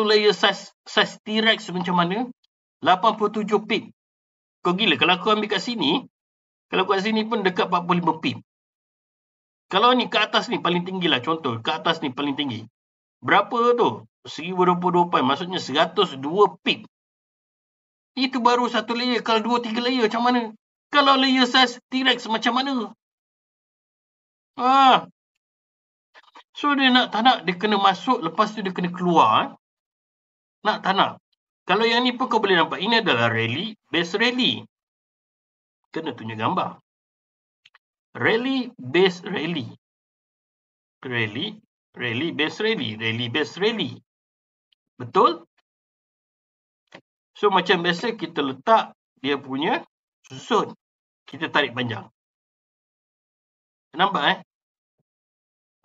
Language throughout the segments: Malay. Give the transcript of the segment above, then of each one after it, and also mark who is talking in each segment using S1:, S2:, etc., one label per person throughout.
S1: layer size T-Rex macam mana? 87 pip. Kau gila. Kalau aku ambil kat sini, kalau kat sini pun dekat 45 pip. Kalau ni ke atas ni paling tinggi lah. Contoh, ke atas ni paling tinggi. Berapa tu? 1022 pi. Maksudnya 102 pip. Itu baru satu layer. Kalau 2-3 layer macam mana? Kalau layer size T-Rex macam mana? So dia nak tak nak, dia kena masuk, lepas tu dia kena keluar. Nak tak nak. Kalau yang ni pun kau boleh nampak. Ini adalah rally, base rally. Kena tunjuk gambar. Rally, base rally. Rally, base rally. Rally, base rally. Betul? So macam biasa kita letak dia punya susun. Kita tarik panjang. Nampak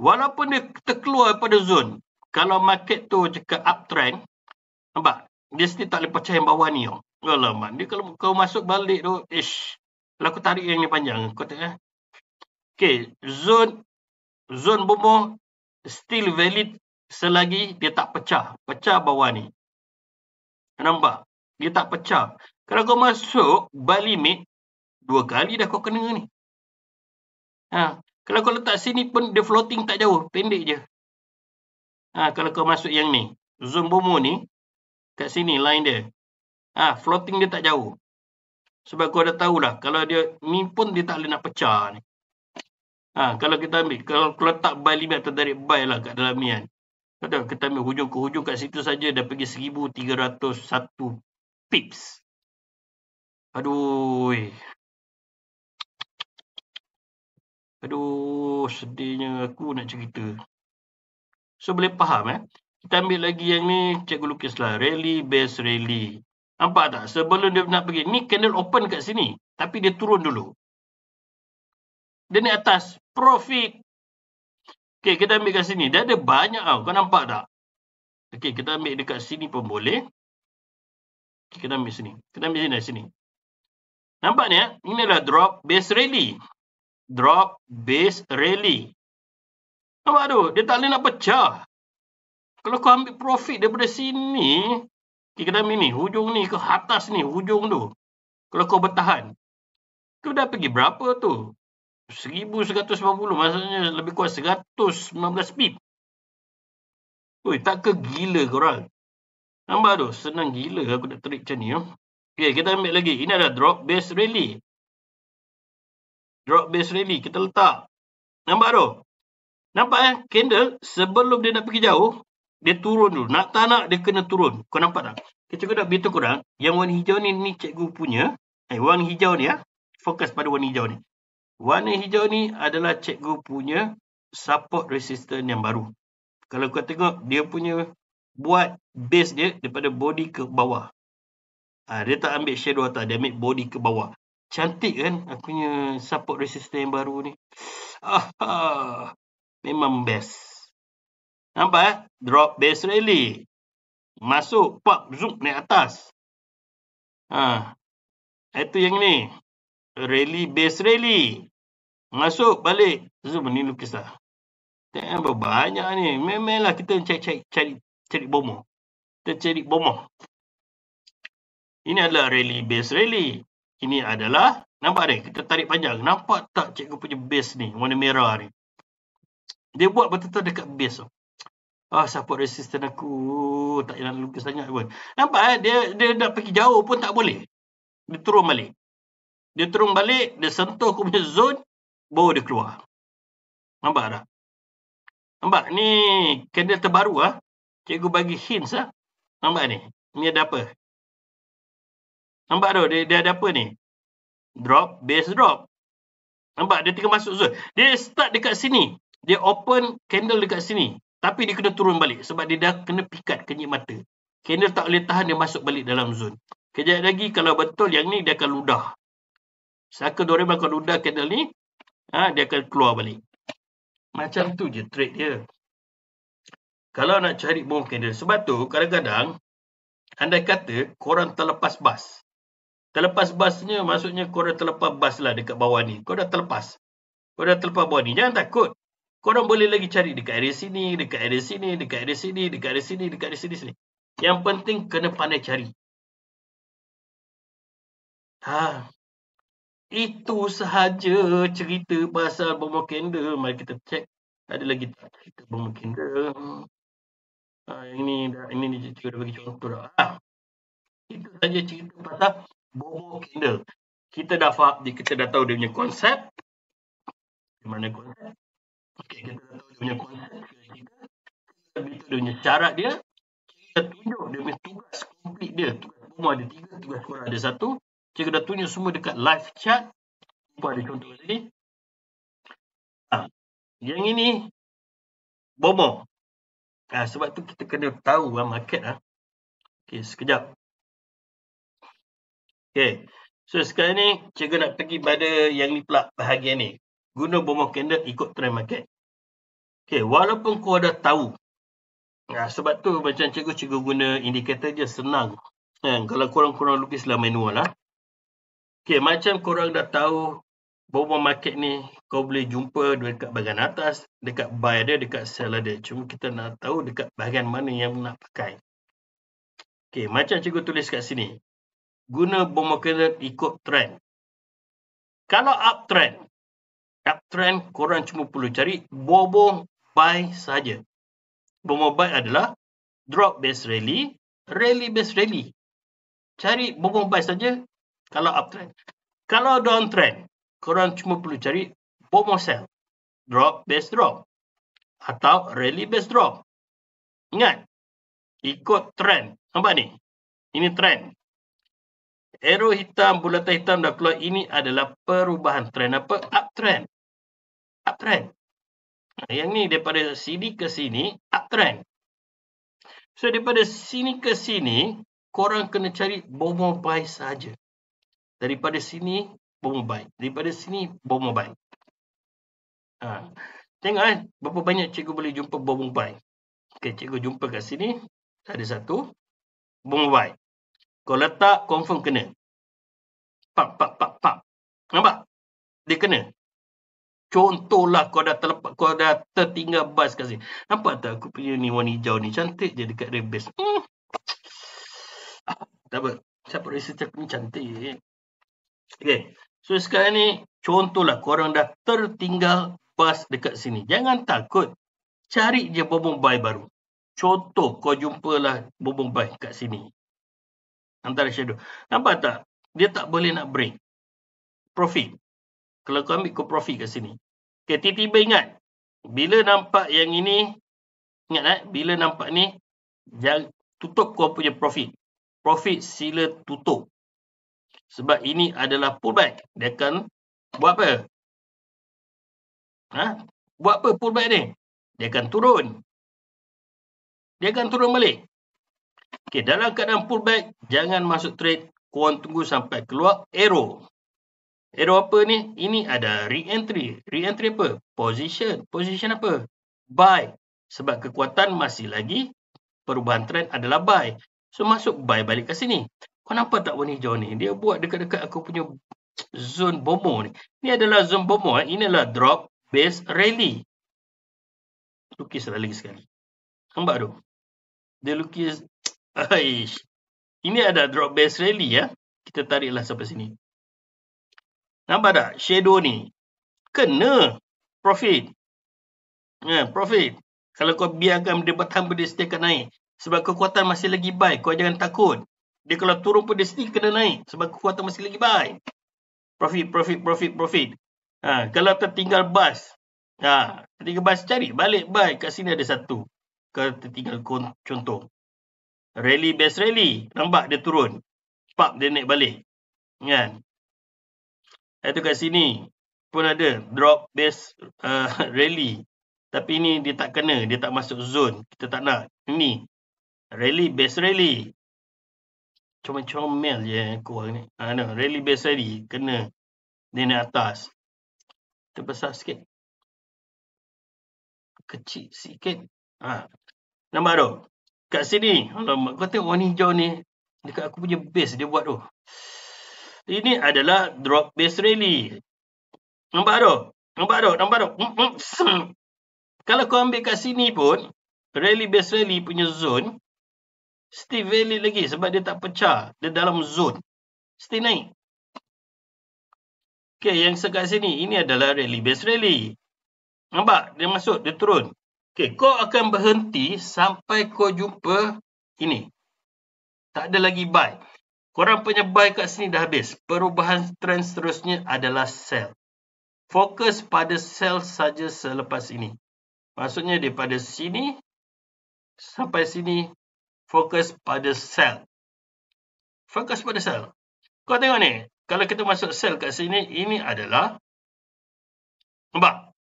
S1: Walaupun dia terkeluar daripada zone, kalau market tu cakap uptrend, nampak? Dia still tak boleh pecah yang bawah ni. Alamak, dia kalau kau masuk balik tu, kalau aku tarik yang ni panjang, kau tengok Okay, zone bomoh still valid selagi dia tak pecah. Pecah bawah ni. Nampak? Dia tak pecah. Kalau kau masuk buy limit, 2 kali dah kau kena ni. Kalau kau letak sini pun dia floating tak jauh, pendek je. Kalau kau masuk yang ni, zone bomoh ni, kat sini line dia. Floating dia tak jauh. Sebab kau dah tahulah, kalau dia ni pun dia tak boleh nak pecah ni. Kalau kita ambil, kalau letak buy limit atau tarik buy lah kat dalam ni kan. Kita ambil hujung ke hujung kat situ saja dah pergi 1301 pips. Aduh, sedihnya aku nak cerita. So, boleh faham Kita ambil lagi yang ni, cikgu lukislah. Rally, base rally. Nampak tak? Sebelum dia nak pergi. Ni candle open kat sini. Tapi dia turun dulu. Dia naik atas. Profit. Okay, kita ambil kat sini. Dia ada banyak tau. Kau nampak tak? Okay, kita ambil dekat sini pun boleh. Okay, kita ambil sini. Kita ambil sini. Nampak ni Ini adalah drop, base rally. Drop, base rally. Nampak tu? Dia tak boleh nak pecah. Kalau kau ambil profit daripada sini, kita ambil ni, hujung ni ke atas ni, hujung tu. Kalau kau bertahan, tu dah pergi berapa tu? 1190, maksudnya lebih kurang 119 pip. Tak ke gila korang? Nampak tu? Senang gila aku nak tarik macam ni. Okay, kita ambil lagi. Ini adalah drop, base rally. Drop, base rally. Kita letak. Nampak tu? Nampak candle sebelum dia nak pergi jauh, dia turun dulu. Nak tak nak, dia kena turun. Kau nampak tak? Cikgu nak beritahu korang, yang warna hijau ni cikgu punya. Warna hijau ni fokus pada warna hijau ni. Warna hijau ni adalah cikgu punya support resistance yang baru. Kalau kau tengok, dia punya buat base dia daripada body ke bawah. Dia tak ambil shadow atas, dia ambil body ke bawah. Cantik kan aku punya support resistance yang baru ni. Memang best. Nampak Drop, base rally. Masuk, pop, zoom, naik atas. Itu yang ni. Rally, base rally. Masuk, balik. Zoom, ni lukis lah. Tengok banyak ni. Memanglah kita cari bomoh. Kita cari bomoh. Ini adalah rally, base rally. Ini adalah, nampak ni, kita tarik panjang. Nampak tak cikgu punya base ni, warna merah ni. Dia buat betul-betul dekat base tu. Support resistance aku. Tak nak lukis sangat pun. Nampak dia nak pergi jauh pun tak boleh. Dia turun balik. Dia sentuh aku punya zone, baru dia keluar. Nampak tak? Nampak ni candle terbaru Cikgu bagi hints Nampak ni. Ni ada apa? Nampak tu dia ada apa ni? Drop, base drop. Nampak dia tinggal masuk zone. Dia start dekat sini. Dia open candle dekat sini. Tapi dia kena turun balik. Sebab dia dah kena pikat kenyit mata. Candle tak boleh tahan, dia masuk balik dalam zone. Kejap lagi kalau betul yang ni, dia akan ludah. Saka Doraemon akan ludah candle ni. Dia akan keluar balik. Macam tu je trade dia. Kalau nak cari bom candle. Sebab tu kadang-kadang, andai kata korang terlepas bas. Terlepas basnya maksudnya korang terlepas bas lah dekat bawah ni. Kau dah terlepas. Bawah ni. Jangan takut. Korang boleh lagi cari dekat area sini, dekat area sini, dekat area sini, dekat area sini, dekat area sini. Yang penting kena pandai cari. Itu sahaja cerita pasal bomba candle. Mari kita cek. Ada lagi tak cerita bomba candle? Ini cerita dah bagi contoh dah. Itu saja cerita pasal bomba candle. Kita dah faham, kita dah tahu dia punya konsep. Di mana konsep? Okey, kita dah tahu dia punya konsep. Kita beritahu dia punya cara dia. Kita tunjuk dia punya tugas komplit dia. Tugas bomba ada 3, tugas korang ada 1. Kita dah tunjuk semua dekat live chat. Ada contoh tadi. Yang ini bomba. Sebab tu kita kena tahu market. Okey, sekejap. Okey. So sekarang ni cikgu nak pergi pada yang ni pula bahagian ni. Guna bomba candle ikut trend market. Okey, walaupun kau dah tahu. Sebab tu macam cikgu guna indikator je senang. Kalau korang lukislah manual lah. Okey, macam korang dah tahu bomba market ni kau boleh jumpa dekat bahagian atas, dekat buy ada, dekat sell ada. Cuma kita nak tahu dekat bahagian mana yang nak pakai. Okey, macam cikgu tulis kat sini. Guna bomba candle ikut trend. Kalau uptrend korang cuma perlu cari bomba buy saja. Bomba buy adalah drop base rally, rally base rally. Cari bomba buy saja kalau uptrend. Kalau downtrend, korang cuma perlu cari bomba sell, drop base drop atau rally base drop. Ingat, ikut trend. Nampak ni? Ini trend. Arrow hitam, bulatan hitam dah keluar. Ini adalah perubahan trend apa? Uptrend. Uptrend. Yang ni daripada sini ke sini, uptrend. So, daripada sini ke sini, korang kena cari bomba buy saja. Daripada sini, bomba buy. Daripada sini, bomba buy. Tengok berapa banyak cikgu boleh jumpa bomba buy. Okay, cikgu jumpa kat sini. Ada satu. Bomba buy. Kau letak, confirm kena. Pap. Nampak? Dia kena. Contohlah kau dah tertinggal bas kat sini. Nampak tak aku punya ni warna hijau ni? Cantik je dekat rebase. Tak apa. Siapa research aku ni cantik. Okay. So sekarang ni, contohlah korang dah tertinggal bas dekat sini. Jangan takut. Cari je bomba buy baru. Contoh, kau jumpalah bomba buy kat sini. Antara shadow. Nampak tak? Dia tak boleh nak break. Profit. Kalau kau ambil, kau profit kat sini. Okay, tiba-tiba ingat. Bila nampak yang ini, ingat bila nampak ni, jangan tutup kau punya profit. Profit sila tutup. Sebab ini adalah pullback. Dia akan buat apa? Buat apa pullback ni? Dia akan turun. Dia akan turun balik. Okay, dalam keadaan pullback, jangan masuk trade. Korang tunggu sampai keluar arrow. Arrow apa ni? Ini ada re-entry. Re-entry apa? Position. Position apa? Buy. Sebab kekuatan masih lagi perubahan trend adalah buy. So, masuk buy balik ke sini. Kau nampak tak warna hijau ni? Dia buat dekat-dekat aku punya zone bomo ni. Ini adalah zone bomo. Ini adalah drop base rally. Lukislah lagi sekali. Nampak tu? Dia lukis. Aish. Ini ada drop base rally ya. Kita tariklah sampai sini. Nampak tak? Shadow ni. Kena profit. Profit. Kalau kau biarkan dia bertahan pada sini akan naik. Sebab kekuatan masih lagi buy. Kau jangan takut. Dia kalau turun pada sini kena naik. Sebab kekuatan masih lagi buy. Profit. Kalau tertinggal bus. Tertinggal bus cari balik buy. Kat sini ada satu. Kalau tertinggal contoh. Rally base rally. Nampak dia turun. Pap dia naik balik. Kan? Itu kat sini pun ada drop base rally. Tapi ini dia tak kena, dia tak masuk zone. Kita tak nak. Ini rally base rally. Comel je aku ni. Rally base rally kena dia naik atas. Kita besar sikit. Kecil sikit. Nampak tu? Kat sini, alamak, kau tengok warna hijau ni dekat aku punya base dia buat tu. Ini adalah drop base rally. Nampak tu? Kalau kau ambil kat sini pun, rally base rally punya zone, Still valid lagi sebab dia tak pecah. Dia dalam zone. Still naik. Okay, yang sekat sini, ini adalah rally base rally. Nampak? Dia masuk, dia turun. Okay, kau akan berhenti sampai kau jumpa ini. Tak ada lagi buy. Korang punya buy kat sini dah habis. Perubahan trend seterusnya adalah sell. Fokus pada sell saja selepas ini. Maksudnya daripada sini sampai sini, fokus pada sell. Fokus pada sell. Kau tengok ni, kalau kita masuk sell kat sini, ini adalah, nampak?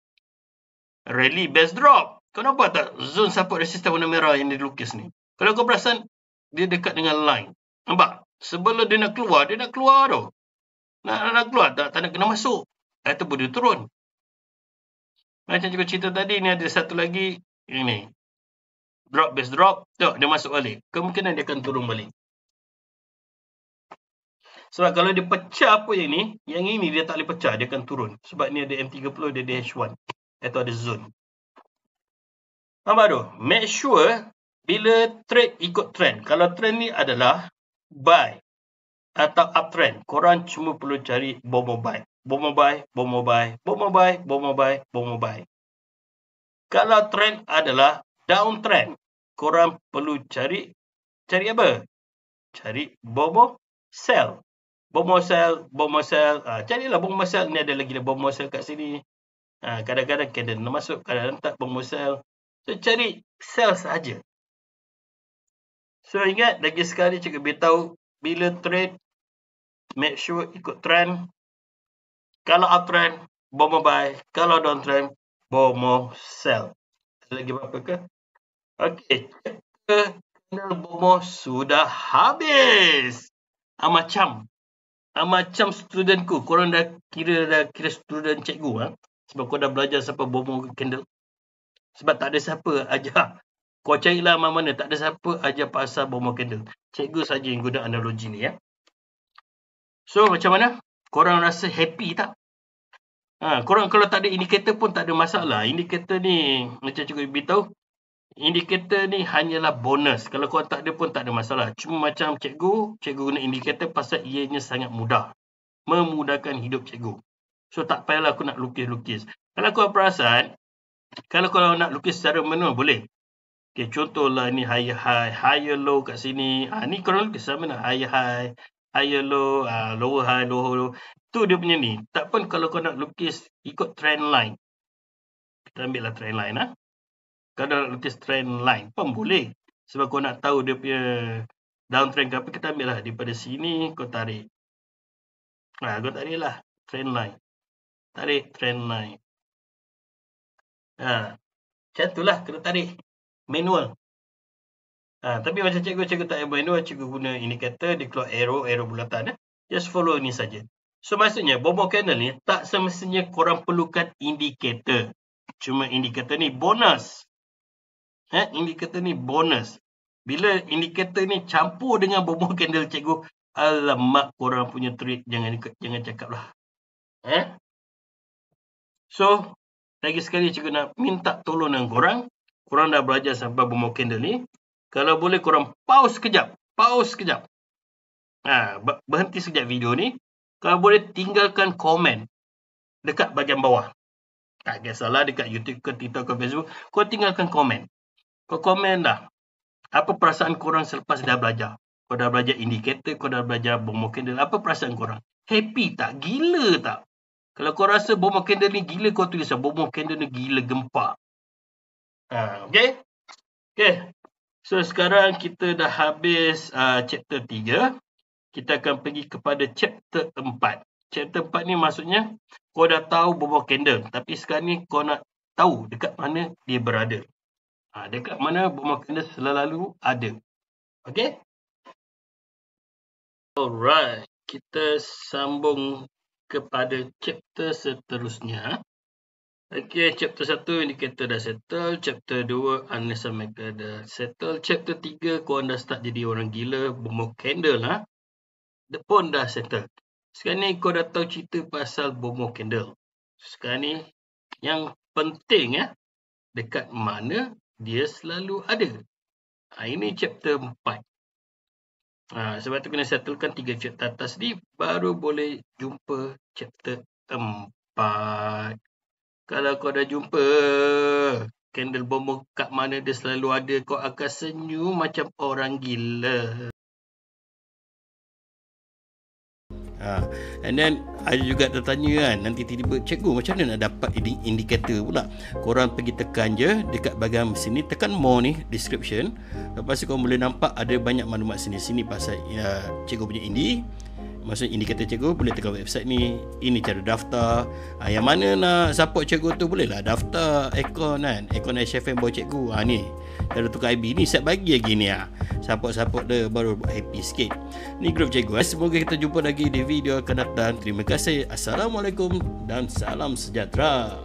S1: Rally base drop. Kau nampak tak zone support resistance warna merah yang dilukis ni? Kalau kau perasan, dia dekat dengan line. Nampak? Sebelum dia nak keluar tu. Nak keluar, tak nak kena masuk. Ataupun dia turun. Macam cikgu cerita tadi, ni ada satu lagi, ini. Drop base drop, tengok dia masuk balik. Kemungkinan dia akan turun balik. Sebab kalau dia pecah apa yang ini dia tak boleh pecah, dia akan turun. Sebab ni ada M30, dia ada H1. Atau ada zone. Nampak tu? Make sure bila trade ikut trend. Kalau trend ni adalah buy atau uptrend, korang cuma perlu cari bomo buy. Bomo buy, bomo buy, bomo buy, bomo buy, bomo buy. Kalau trend adalah downtrend, korang perlu cari apa? Cari bomo sell. Bomo sell, bomo sell. Carilah bomo sell. Ni ada lagi bomo sell kat sini. Kadang-kadang candle nak masuk, kadang-kadang tak bomo sell. So, cari sell saja. So, ingat, lagi sekali cikgu beritahu, bila trade, make sure ikut trend. Kalau uptrend, bomo buy. Kalau downtrend, bomo sell. Ada lagi apa ke? Okey, candle bomo sudah habis. Macam studentku, korang dah kira student cikgu. Sebab kau dah belajar siapa bomo candle. Sebab tak ada siapa ajar. Kau carilah mana-mana, tak ada siapa ajar pasal bomo candle. Cikgu saja yang guna analogi ni. So, macam mana? Korang rasa happy tak? Korang kalau tak ada indikator pun tak ada masalah. Indikator ni, macam cikgu beritahu, indikator ni hanyalah bonus. Kalau korang tak ada pun tak ada masalah. Cuma macam cikgu guna indikator pasal ianya sangat mudah. Memudahkan hidup cikgu. So, tak payahlah aku nak lukis-lukis. Kalau korang perasan, kalau korang nak lukis secara manual, boleh. Okay, contohlah ni higher high, higher low kat sini. Ni korang lukis sama nak higher high, higher low, lower high, lower low. Tu dia punya ni. Tak pun kalau kau nak lukis ikut trend line. Kita ambil lah trend line. Kalau nak lukis trend line pun boleh. Sebab kau nak tahu dia punya downtrend ke apa, kita ambil lah. Daripada sini kau tarik. Kau tarik lah trend line. Tarik trend line. Macam tu lah kena tarik. Manual. Tapi macam cikgu tak payah manual, cikgu guna indikator, dia keluar arrow bulatan. Just follow ni saja. So, maksudnya, bomo candle ni tak semestinya korang perlukan indikator. Cuma indikator ni bonus. Indikator ni bonus. Bila indikator ni campur dengan bomo candle cikgu, alamak korang punya trade jangan cakap lah. So, lagi sekali cikgu nak minta tolong dengan korang. Korang dah belajar sampai bomo candle ni. Kalau boleh korang pause sekejap. Berhenti sekejap video ni. Kalau boleh tinggalkan komen dekat bahagian bawah. Tak kisahlah dekat YouTube ke TikTok ke Facebook. Kau tinggalkan komen. Kau komen dah. Apa perasaan korang selepas dah belajar? Kau dah belajar indikator, kau dah belajar bomo candle. Apa perasaan korang? Happy tak? Gila tak? Kalau kau rasa bomo candle ni gila, kau tulis bomo candle ni gila gempak. Okay? So, sekarang kita dah habis chapter 3. Kita akan pergi kepada chapter 4. Chapter 4 ni maksudnya kau dah tahu bomo candle. Tapi sekarang ni kau nak tahu dekat mana dia berada. Dekat mana bomo candle selalu ada. Okay? Alright. Kita sambung kepada chapter seterusnya. Okay, chapter 1 indikator dah settle. Chapter 2 analysis maker dah settle. Chapter 3 kau dah start jadi orang gila. Bomo candle dia pun dah settle. Sekarang ni kau dah tahu cerita pasal bomo candle. Sekarang ni yang penting dekat mana dia selalu ada. Ini chapter 4. Sebab tu kena settlekan 3 chapter atas ni, baru boleh jumpa chapter 4. Kalau kau dah jumpa candle bomber kat mana dia selalu ada, kau akan senyum macam orang gila. And then ada juga tertanya kan, nanti tiba-tiba cikgu macam mana nak dapat indikator pula. Korang pergi tekan je dekat bahagian sini, tekan more ni, description. Lepas tu korang boleh nampak ada banyak maklumat sini pasal cikgu punya maksudnya indikator cikgu. Boleh tekan website ni. Ini cara daftar. Yang mana nak support cikgu tu, bolehlah daftar akaun kan, akaun HFM bawah cikgu. Ni cara tukar IB ni set bagi lagi ni. Support dia baru happy sikit. Ni grup cikgu. Semoga kita jumpa lagi di video akan datang. Terima kasih. Assalamualaikum dan salam sejahtera.